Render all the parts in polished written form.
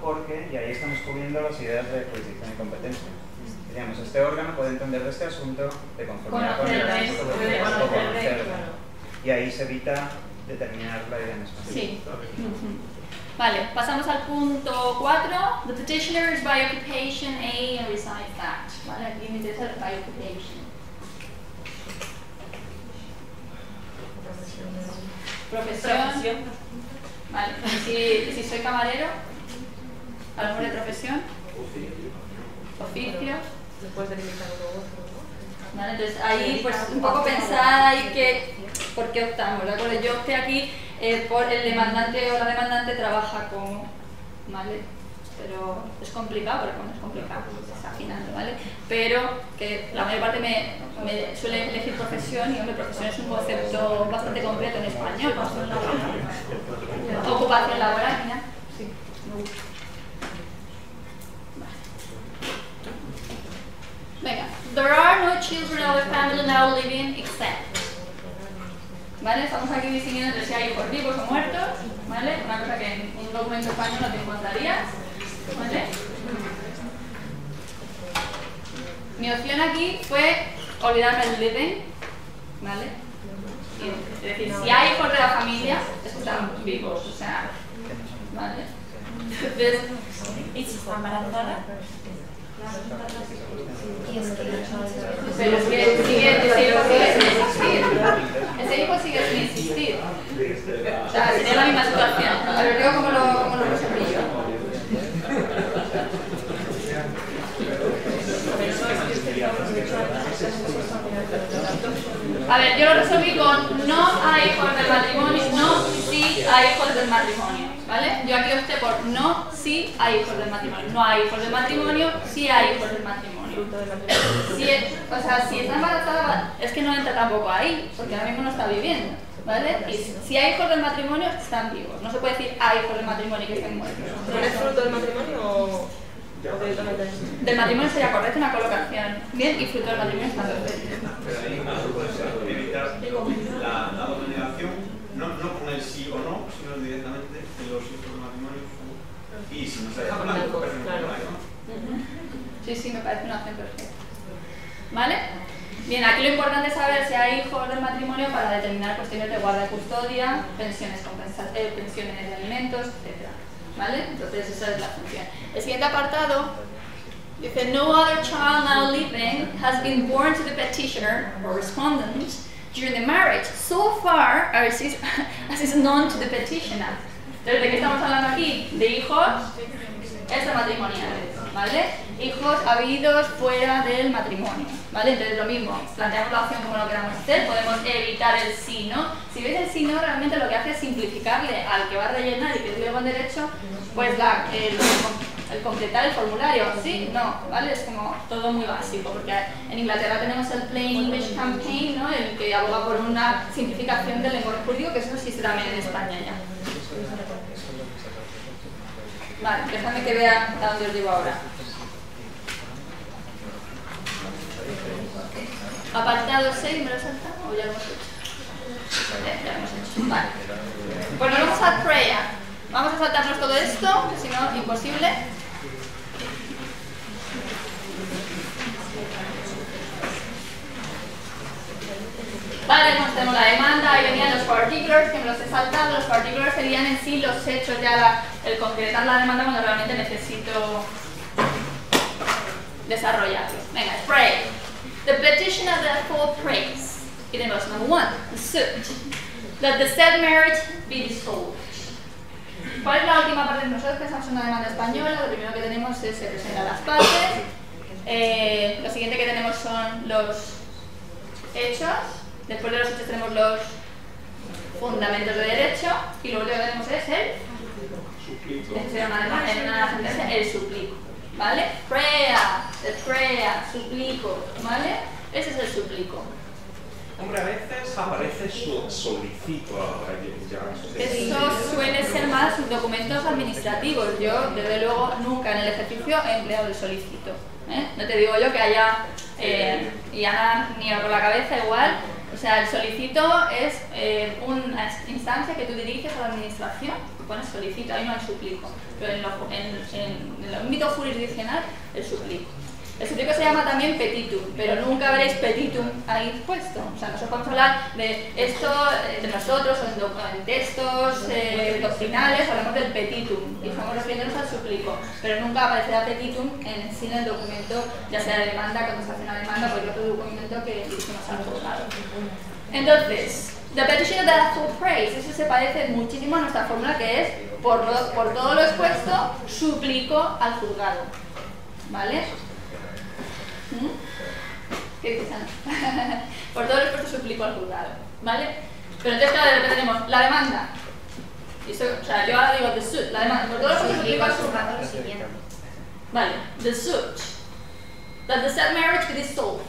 porque, y ahí estamos cubriendo las ideas de jurisdicción y competencia. Digamos, este órgano puede entender de este asunto de conformidad con el asunto o conocerlo. Y ahí se evita determinar la idea en español. Sí. Vale, pasamos al punto 4. The petitioner is by occupation A and reside fact. Vale, aquí me interesa el by occupation. Profesión. Vale, si soy camarero, a lo mejor de profesión. Oficio. Después delimitar otro. Vale, entonces ahí pues un poco pensar ahí que por qué optamos, ¿de acuerdo? Yo opté aquí por el demandante o la demandante trabaja como, ¿vale? Pero es complicado, porque bueno, es complicado, desafinando, ¿vale? Pero que la mayor parte me suele elegir profesión, y hombre, profesión es un concepto bastante completo en español. Ocupación laboral, mira. Sí, me gusta. Venga, there are no children of the family now living except. ¿Vale? Estamos aquí distinguiendo entre si hay hijos vivos o muertos, ¿vale? Una cosa que en un documento español no te encontrarías, ¿vale? Mi opción aquí fue olvidarme del living, ¿vale? Es decir, si hay hijos de la familia, es que están vivos, o sea, ¿vale? Entonces, ¿y si está embarazada? Pero es que ese hijo sigue sin existir. Ese hijo sigue sin existir. O sea, sería la misma situación. A ver, digo cómo lo resolví yo. A ver, yo lo resolví con no hay hijos del matrimonio, no sí hay hijos del matrimonio. ¿Vale? Yo aquí opté por no, sí hay hijos del matrimonio. No hay hijos del matrimonio, sí hay hijos del matrimonio. Si está embarazada, es que no entra tampoco ahí, porque ahora mismo no está viviendo. ¿Vale? Y si hay hijos del matrimonio, están vivos. No se puede decir hay hijos del matrimonio que estén muertos. ¿No es fruto del matrimonio o directamente? Del matrimonio sería correcta una colocación. Bien, y fruto del matrimonio está perfecto. Pero ahí incluso puedes evitar la dominación, no con el sí o no, sino directamente de los hijos del matrimonio. Y si no se deja blanco, perfecto. Sí, me parece una opción perfecta. ¿Vale? Bien, aquí lo importante es saber si hay hijos del matrimonio para determinar cuestiones de guarda y custodia, pensiones de alimentos, etc. ¿Vale? Entonces esa es la función. El siguiente apartado dice: no other child now living has been born to the petitioner or respondent during the marriage so far as is known to the petitioner. Entonces, ¿de qué estamos hablando aquí? De hijos extramatrimoniales, ¿vale? Hijos habidos fuera del matrimonio, ¿vale? Entonces lo mismo, planteamos la opción como lo queramos hacer, podemos evitar el sí, ¿no? Si ves el sí, no, realmente lo que hace es simplificarle al que va a rellenar y que tiene buen derecho, pues el completar el formulario, sí, no, ¿vale? Es como todo muy básico, porque en Inglaterra tenemos el Plain English Campaign, ¿no? El que aboga por una simplificación del lenguaje jurídico, que eso existe también en España ya. Vale, déjame que vean a dónde os llevo ahora. Apartado 6, ¿me lo he saltado o ya lo hemos hecho? Ya lo hemos hecho, vale. Pues nos vamos a prayer. Vamos a saltarnos todo esto, que si no, imposible. Vale, pues tenemos la demanda, ahí venían los particulars, que me los he saltado. Los particulars serían en sí los hechos, ya el concretar la demanda cuando realmente necesito desarrollarlo. Venga, pray. The petitioner therefore prays. Y tenemos number 1, the suit, that the said marriage be dissolved. ¿Cuál es la última parte? Nosotros pensamos en una demanda española, lo primero que tenemos es se presentan las partes. Lo siguiente que tenemos son los hechos. Después de los hechos tenemos los fundamentos de derecho y lo último que tenemos es el suplico, ¿vale? Prayer, suplico, ¿vale? Ese es el suplico. Hombre, a veces aparece solicito. Eso suele ser más documentos administrativos. Yo, desde luego, nunca en el ejercicio he empleado el solicito. No te digo yo que haya, y Ana ni por la cabeza igual. O sea, el solicito es una instancia que tú diriges a la administración, pone solicito, ahí no hay suplico, pero en el ámbito jurisdiccional el suplico. El suplico se llama también petitum, pero nunca veréis petitum ahí puesto. O sea, nosotros podemos hablar de esto de nosotros o en textos doctrinales, hablamos del petitum y estamos refiriéndonos al suplico, pero nunca aparecerá petitum en sí en el documento, ya sea de demanda, contestación a demanda o cualquier otro documento que dirigimos al juzgado. Entonces, the petition of the full praise, eso se parece muchísimo a nuestra fórmula que es por todo lo expuesto, suplico al juzgado. ¿Vale? ¿Qué dices, Ana? Por todo el esfuerzo suplico al juzgado, ¿vale? Pero entonces, claro, de repente tenemos la demanda. Y eso, o sea, yo ahora digo the suit, la demanda. Por todo el esfuerzo suplico al juzgado. Vale, the suit. That the said marriage be dissolved.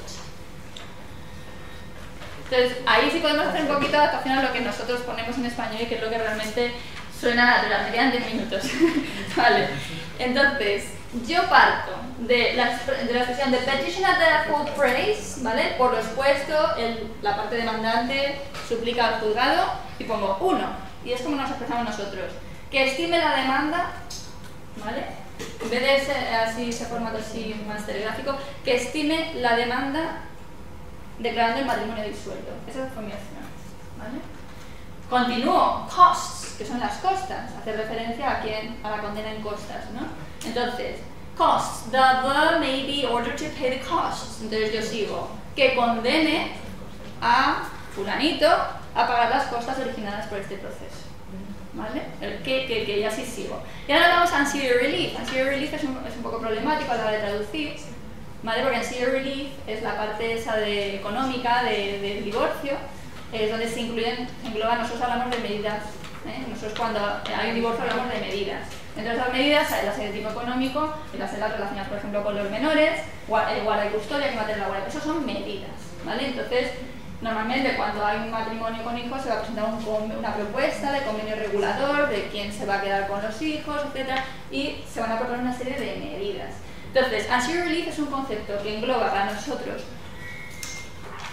Entonces, ahí sí podemos hacer un poquito de adaptación a lo que nosotros ponemos en español y que es lo que realmente suena natural. Me quedan 10 minutos. Vale, entonces, yo parto de la expresión de petition at the full praise, ¿vale? Por lo expuesto, la parte demandante suplica al juzgado y pongo 1, y es como nos expresamos nosotros, que estime la demanda, ¿vale? En vez de ser así, ese formato así más telegráfico, que estime la demanda declarando el matrimonio disuelto. Esa fue mi opción, ¿vale? Continúo, costs, que son las costas, hace referencia a la condena en costas, ¿no? Entonces, costs, the may be ordered to pay the costs. Entonces yo sigo, que condene a fulanito a pagar las costas originadas por este proceso, ¿vale? El que ya sí sigo. Y ahora vamos a ancillary relief. Ancillary relief es un poco problemático a la hora de traducir, ¿vale? Porque ancillary relief es la parte esa económica del divorcio, es donde se engloban, nosotros hablamos de medidas, ¿eh? Nosotros cuando hay un divorcio hablamos de medidas. Dentro de esas medidas hay las de tipo económico y las relacionadas, por ejemplo, con los menores, guarda y custodia, que mantiene la guardia. Esas son medidas, ¿vale? Entonces, normalmente cuando hay un matrimonio con hijos se va a presentar una propuesta de convenio regulador, de quién se va a quedar con los hijos, etc. Y se van a proponer una serie de medidas. Entonces, ancillary relief es un concepto que engloba para nosotros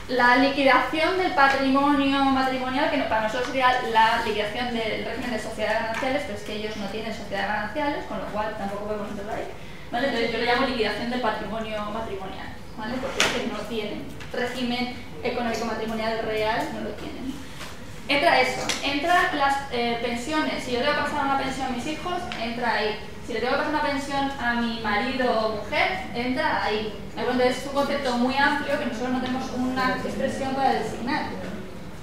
la liquidación del patrimonio matrimonial, que para nosotros sería la liquidación del régimen de sociedades gananciales, pero es que ellos no tienen sociedades gananciales, con lo cual tampoco podemos entrar ahí, ¿vale? Entonces yo le llamo liquidación del patrimonio matrimonial, ¿vale? Porque es que no tienen régimen económico matrimonial real, no lo tienen. Entra eso, entra las pensiones. Si yo tengo que pasar una pensión a mis hijos, entra ahí. Si le tengo que pasar una pensión a mi marido o mujer, entra ahí. Entonces es un concepto muy amplio que nosotros no tenemos una expresión para designar.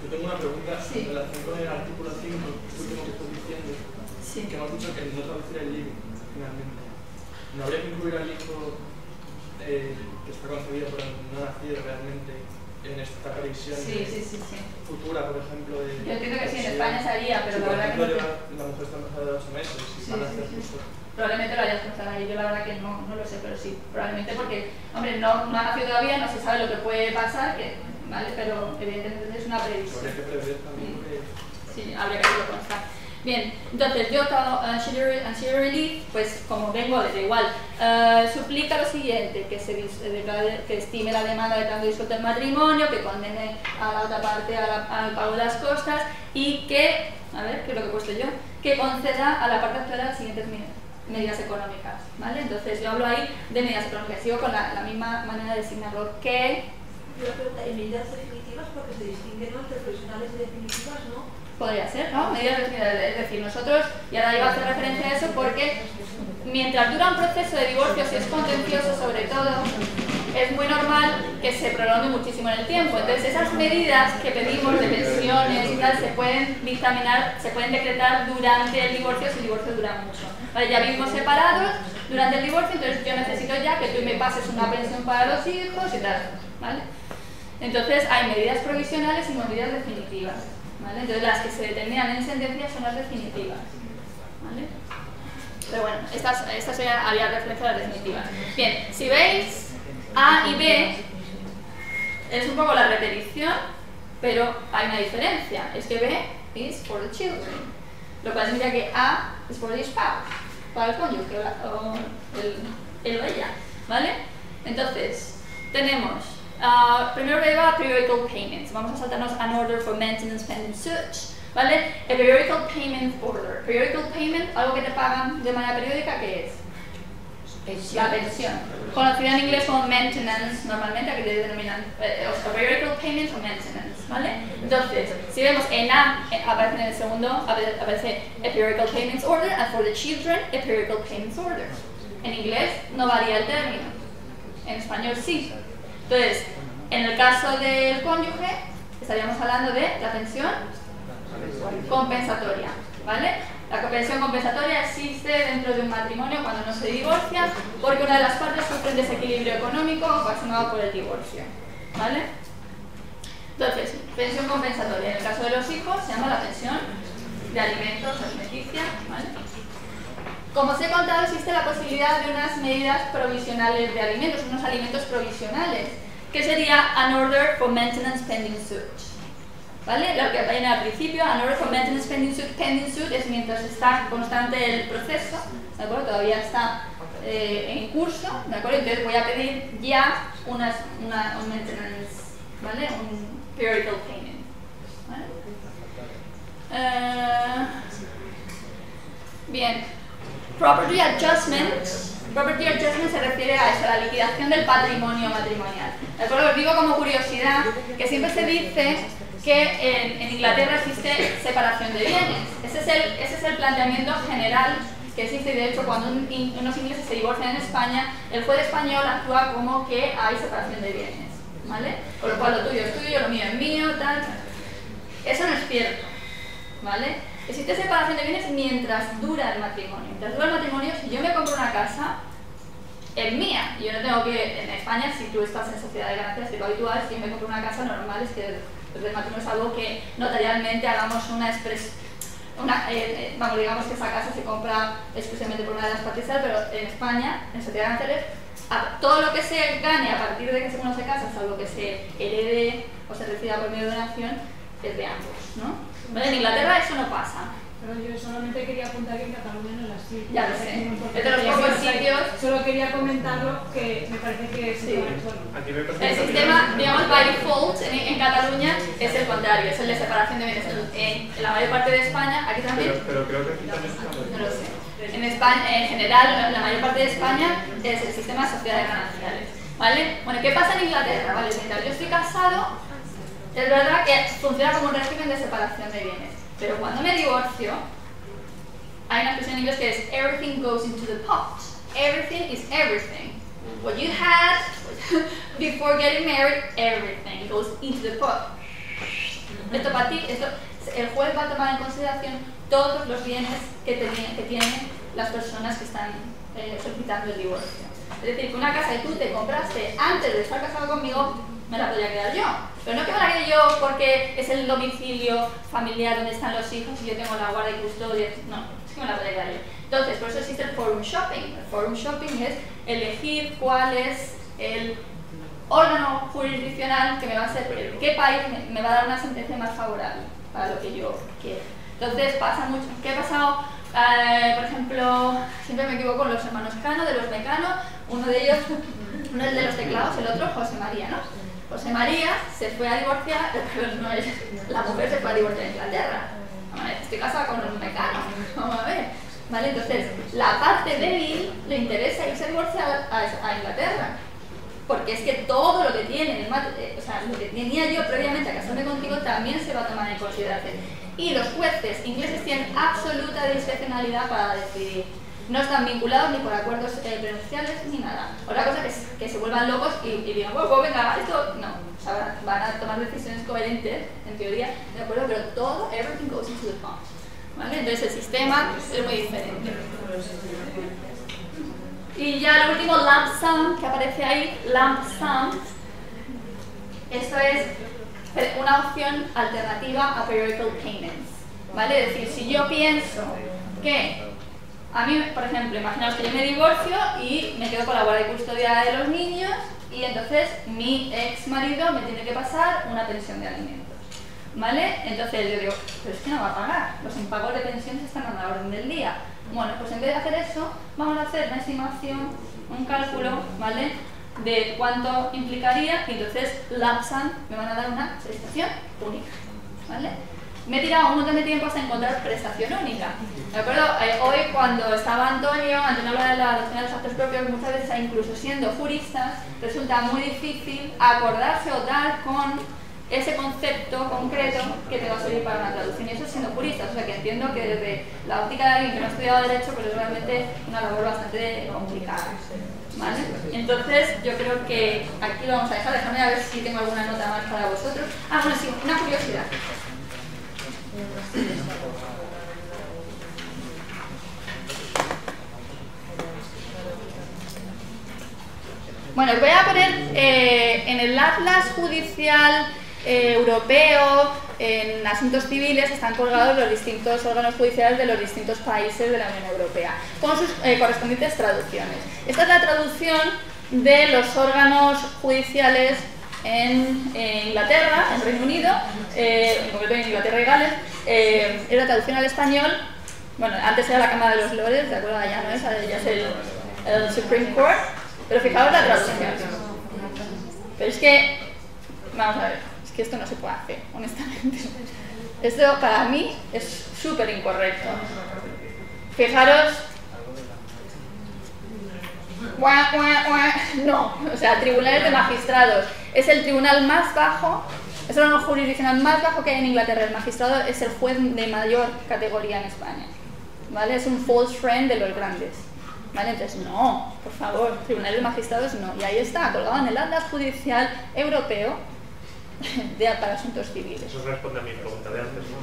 Yo tengo una pregunta sí. en relación con el artículo 5, último que estoy diciendo, sí. Que hemos dicho que no traducir el living, finalmente. ¿No habría que incluir al hijo que está concebido pero no nacido realmente en esta previsión futura, por ejemplo? Yo entiendo que sí, en España se haría, pero la verdad que la mujer está embarazada de 8 meses y van a hacer justo. Probablemente lo hayas pensado ahí, yo la verdad que no lo sé, pero sí, probablemente porque, hombre, no ha nacido todavía, no se sabe lo que puede pasar, ¿vale? Pero evidentemente es una previsión. Habría que prever también que... Sí, habría que verlo constar. Bien, entonces yo todo ancillary relief, pues como vengo desde igual, suplica lo siguiente, que estime la demanda declarando disuelto el matrimonio, que condene a la otra parte al pago de las costas y que, a ver, ¿qué es lo que he puesto yo? Que conceda a la parte actual las siguientes medidas económicas, ¿vale? Entonces yo hablo ahí de medidas económicas, sigo con la misma manera de designarlo que... Yo creo que hay medidas definitivas porque se distinguen entre provisionales y definitivas, ¿no? Podría ser, ¿no? Medidas definitivas, es decir, nosotros, y ahora iba a hacer referencia a eso porque mientras dura un proceso de divorcio, si es contencioso sobre todo, es muy normal que se prolongue muchísimo en el tiempo. Entonces esas medidas que pedimos de pensiones y tal se pueden dictaminar, se pueden decretar durante el divorcio si el divorcio dura mucho. Vale, ya vivimos separados durante el divorcio, entonces yo necesito ya que tú me pases una pensión para los hijos y tal, ¿vale? Entonces hay medidas provisionales y medidas definitivas, ¿vale? Entonces las que se determinan en sentencia son las definitivas, ¿vale? Pero bueno, estas haría referencia a las definitivas. Bien, si veis, A y B es un poco la repetición, pero hay una diferencia, es que B is for the children, lo cual significa que A es for the spouse, para el cónyuge o el o ella, ¿vale? Entonces, tenemos primero que va periodical payments. Vamos a saltarnos an order for maintenance pending suit. ¿vale? A periodical payment order. Periodical payment, algo que te pagan de manera periódica, ¿qué es? La pensión. Conocida en inglés como maintenance, normalmente, aquí te denominan periodical payment o maintenance, ¿vale? Entonces, si vemos en A, aparece en el segundo, aparece a periodical payments order, and for the children, a periodical payments order. En inglés no varía el término, en español sí. Entonces, en el caso del cónyuge, estaríamos hablando de la pensión compensatoria, ¿vale? La pensión compensatoria existe dentro de un matrimonio cuando no se divorcia porque una de las partes sufre un desequilibrio económico ocasionado por el divorcio, ¿vale? Entonces, pensión compensatoria. En el caso de los hijos se llama la pensión de alimentos alimenticia, ¿vale? Como os he contado, existe la posibilidad de unas medidas provisionales de alimentos, unos alimentos provisionales, que sería an order for maintenance pending suit. ¿Vale? Lo que viene al principio, an order for maintenance pending suit es mientras está constante el proceso, ¿de acuerdo? Todavía está en curso, ¿de acuerdo? Entonces voy a pedir ya un maintenance, ¿vale? Un periodical payment, ¿vale? Bien, property adjustment se refiere a eso, a la liquidación del patrimonio matrimonial. ¿De acuerdo? Os digo como curiosidad que siempre se dice que en Inglaterra existe separación de bienes. Ese es el planteamiento general que existe. De hecho, cuando unos ingleses se divorcian en España, el juez español actúa como que hay separación de bienes, ¿vale? Con lo cual lo tuyo es tuyo, lo mío es mío, tal. Eso no es cierto, ¿vale? Existe separación de bienes mientras dura el matrimonio. Mientras dura el matrimonio, si yo me compro una casa, es mía. Yo no tengo que, en España, si tú estás en sociedad de ganancias, que lo habitual, si yo me compro una casa, normal es que el matrimonio es algo que notarialmente hagamos digamos que esa casa se compra exclusivamente por una de las partes, pero en España, en sociedad de ganancias, todo lo que se gane a partir de que uno se casa, salvo que se herede o se reciba por medio de donación, es de ambos, ¿no? ¿Vale? En Inglaterra eso no pasa. Pero yo solamente quería apuntar que en Cataluña no es así. Ya lo sé. Es de los pocos sitios. Solo quería comentarlo, que me parece que sí. El sistema, digamos, by default en Cataluña es el contrario, es el de separación de bienes. En la mayor parte de España, aquí también. Pero creo que aquí también está. No lo sé. En España, en general, la mayor parte de España es el sistema de sociedades gananciales, ¿vale? Bueno, ¿qué pasa en Inglaterra? Vale, mientras yo estoy casado, es verdad que funciona como un régimen de separación de bienes. Pero cuando me divorcio, hay una expresión en inglés que es everything goes into the pot. Everything is everything. What you had before getting married, everything goes into the pot. Esto para ti, el juez va a tomar en consideración todos los bienes que tienen las personas que están solicitando el divorcio. Es decir, que una casa que tú te compraste antes de estar casado conmigo, me la podría quedar yo. Pero no que me la quede yo porque es el domicilio familiar donde están los hijos y yo tengo la guarda y custodia. No, es que me la podría quedar yo. Entonces, por eso existe el forum shopping. El forum shopping es elegir cuál es el órgano jurisdiccional que me va a hacer, qué país me va a dar una sentencia más favorable para lo que yo quiero. Entonces, pasa mucho. ¿Qué ha pasado? Por ejemplo, siempre me equivoco con los hermanos Cano, de los Mecano. Uno de ellos, uno es de los teclados, el otro José María, ¿no? José María se fue a divorciar, pero no es, la mujer se fue a divorciar en Inglaterra. Estoy casada con un Mecano, vamos a ver. ¿Vale? Entonces, la parte débil le interesa irse a divorciar a Inglaterra. Porque es que todo lo que tiene, o sea, lo que tenía yo previamente a casarme contigo también se va a tomar en consideración. Y los jueces ingleses tienen absoluta discrecionalidad para decidir. No están vinculados ni por acuerdos prenupciales ni nada. Otra cosa es que se vuelvan locos y digan, pues venga, esto no. O sea, van a tomar decisiones coherentes, en teoría, ¿de acuerdo? Pero todo, everything goes into the pot. ¿Vale? Entonces el sistema es muy diferente. Y ya lo último, lump sum, que aparece ahí, lump sum. Esto es una opción alternativa a periodical payments. ¿Vale? Es decir, si yo pienso que a mí, por ejemplo, imaginaos que yo me divorcio y me quedo con la guardia y custodia de los niños y entonces mi ex marido me tiene que pasar una pensión de alimentos. ¿Vale? Entonces yo digo, pero es que no va a pagar, los impagos de pensiones están a la orden del día. Bueno, pues en vez de hacer eso, vamos a hacer una estimación, un cálculo, ¿vale? De cuánto implicaría y entonces lump sum me van a dar una prestación única, ¿vale? me he tirado un montón de tiempo hasta encontrar prestación única. ¿De acuerdo? Hoy, cuando estaba Antonio habla de la adopción de los actos propios, muchas veces, incluso siendo juristas, resulta muy difícil acordarse o dar con ese concepto concreto que te va a servir para una traducción, y eso siendo juristas. O sea que entiendo que desde la óptica de alguien que no ha estudiado Derecho, pues es realmente una labor bastante complicada. ¿Vale? Entonces, yo creo que aquí lo vamos a dejar. Déjame a ver si tengo alguna nota más para vosotros. Ah, bueno, sí, una curiosidad. Bueno, os voy a poner en el Atlas Judicial Europeo, en asuntos civiles, están colgados los distintos órganos judiciales de los distintos países de la Unión Europea, con sus correspondientes traducciones. Esta es la traducción de los órganos judiciales en Inglaterra, en Reino Unido, en concreto en Inglaterra y Gales. Es la traducción al español. Bueno, antes era la Cámara de los Lores, ¿de acuerdo? Ya no es, ya es el Supreme Court. Pero fijaos la traducción. Pero es que, vamos a ver, es que esto no se puede hacer, honestamente. Esto para mí es súper incorrecto. Fijaros. No, o sea, tribunales de magistrados. Es el tribunal más bajo, es el órgano jurisdiccional más bajo que hay en Inglaterra. El magistrado es el juez de mayor categoría en España. ¿Vale? Es un false friend de los grandes. ¿Vale? Entonces, no, por favor, tribunales de magistrados no. Y ahí está, colgado en el Atlas Judicial Europeo para asuntos civiles. Eso responde a mi pregunta de antes, ¿no?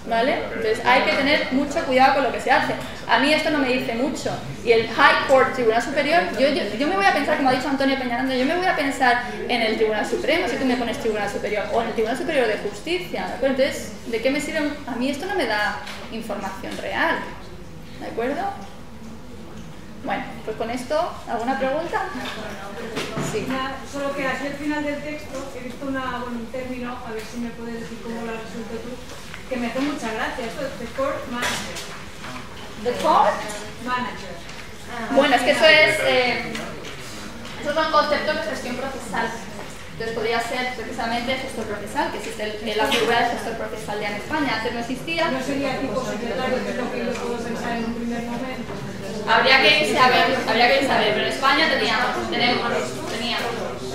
¿Vale? Entonces hay que tener mucho cuidado con lo que se hace. A mí esto no me dice mucho. Y el High Court, Tribunal Superior, yo me voy a pensar, como ha dicho Antonio Peñaranda, yo me voy a pensar en el Tribunal Supremo, si tú me pones Tribunal Superior, o en el Tribunal Superior de Justicia. ¿De acuerdo? Entonces, ¿de qué me sirve? A mí esto no me da información real. ¿De acuerdo? Bueno, pues con esto, ¿alguna pregunta? Sí. Solo que aquí al final del texto he visto un término, a ver si me puedes decir cómo lo has resuelto tú, que me hace mucha gracia. Esto es The Court Manager. ¿The Court? Manager. Bueno, es que eso es... esos son conceptos de gestión procesal. Entonces podría ser precisamente gestor procesal, que existe la figura del gestor procesal ya en España. Antes no existía. No sería tipo secretario, que es lo que yo puedo pensar en un primer momento. Habría que irse a ver, pero en España teníamos, porque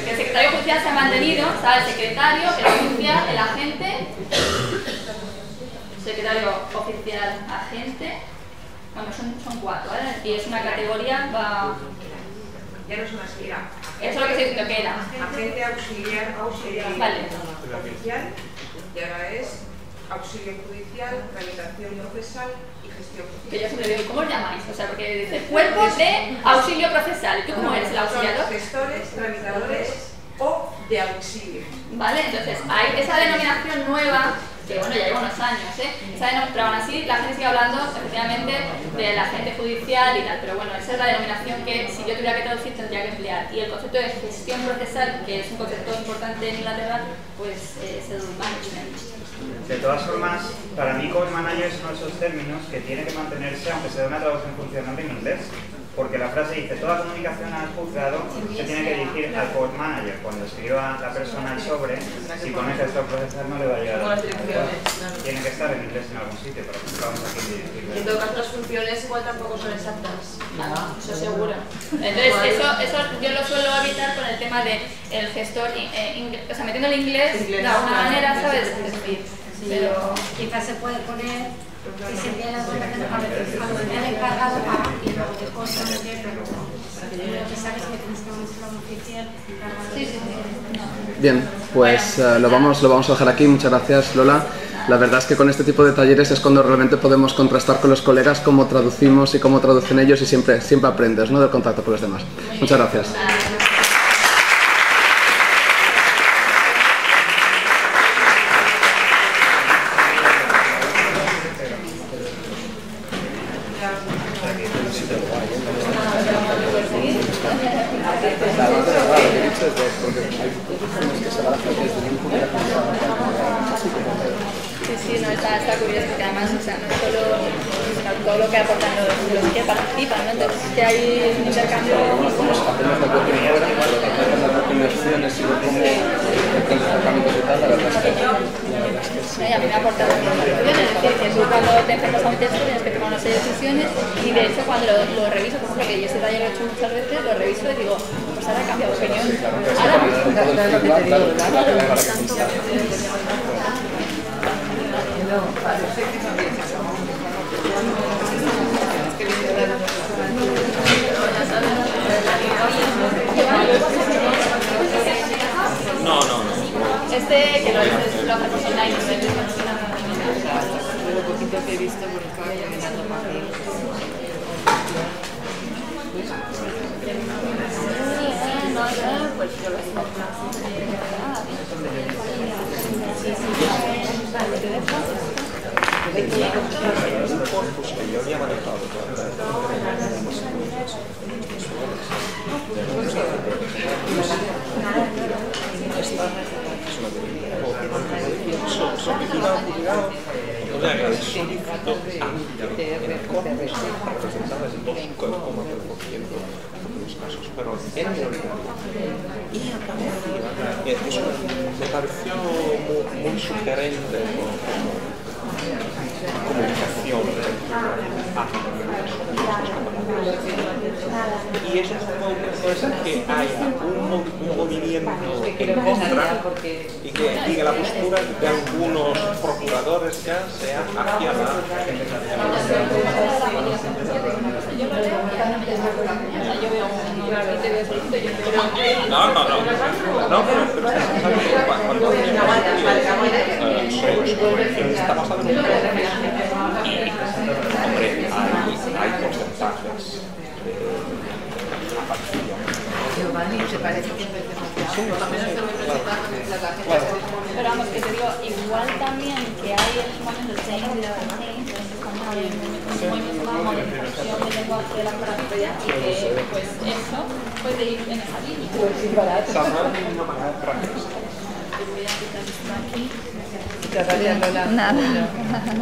el secretario judicial se ha mantenido, está el secretario, el oficial, el agente, secretario oficial, agente, bueno, son cuatro, ¿vale? Y es una categoría, Ya no es una sigla. eso es lo que se dice que era. Agente auxiliar, Vale. oficial, y ahora es auxilio judicial, tramitación procesal y gestión procesal. Que yo siempre digo, ¿cómo os llamáis? O sea, porque dice cuerpo de auxilio procesal. ¿Tú cómo eres el auxiliador? Gestores, tramitadores o de auxilio. Vale, entonces hay esa denominación nueva, que bueno, ya lleva unos años, pero aún así la gente sigue hablando efectivamente del agente judicial y tal, pero bueno, esa es la denominación que si yo tuviera que traducir tendría que emplear. Y el concepto de gestión procesal, que es un concepto importante en Inglaterra, pues es el management. De todas formas, para mí court manager es uno de esos términos que tiene que mantenerse aunque se dé una traducción funcional en inglés. Porque la frase dice, toda comunicación al juzgado se tiene que dirigir al court manager. Cuando escriba la persona el sobre, si pone gestor procesal no le va a llegar a la tiene que estar en inglés en algún sitio, pero vamos aquí a dirigirlo. En todo caso, las funciones igual tampoco son exactas. Eso seguro. Entonces, eso yo lo suelo evitar con el tema de el gestor, o sea, metiendo el inglés de alguna manera, ¿sabes? Pero quizás se puede poner que se envíe la documentación al encargado y luego después se mete, pero que sabes que tienes que mostrar un oficial. Bien, pues lo vamos a dejar aquí. Muchas gracias, Lola. La verdad es que con este tipo de talleres es cuando realmente podemos contrastar con los colegas cómo traducimos y cómo traducen ellos, y siempre aprendes, ¿no?, del contacto con los demás. Muchas gracias. Sí, no, está curioso, porque además, o sea, no es solo, sino todo lo que aportan los que participan, ¿no? Entonces, que hay un intercambio. opciones y de cómo tratamientos y tal, la verdad es que sí. Y a mí me ha aportado muchas opciones, es decir, que tú cuando te enfrentas a un texto tienes que tomar una serie de decisiones y de hecho cuando lo reviso, por ejemplo, que yo este taller lo he hecho muchas veces, lo reviso y digo, pues ahora he cambiado de opinión. No. Este que lo hacemos online, lo poquito que he visto por el caballo caminando más bien. pues yo lo hacía. corpus que yo había manejado solicito en el corpus representaba el 2,3% de los casos, pero era minoritario. Y aparecía, eso me pareció muy sugerente comunicación y eso puede ser que haya un movimiento en contra y que la postura de algunos procuradores ya sea hacia la está basado en un hombre, hay porcentajes de aparición. Giovanni, ¿te parece que empecemos ya? Sí, pero vamos, que te digo, igual también que hay en su momento el change de la modificación del lenguaje de la ortografía y que pues eso puede ir en esa línea. Muchas gracias, Lola. Nada.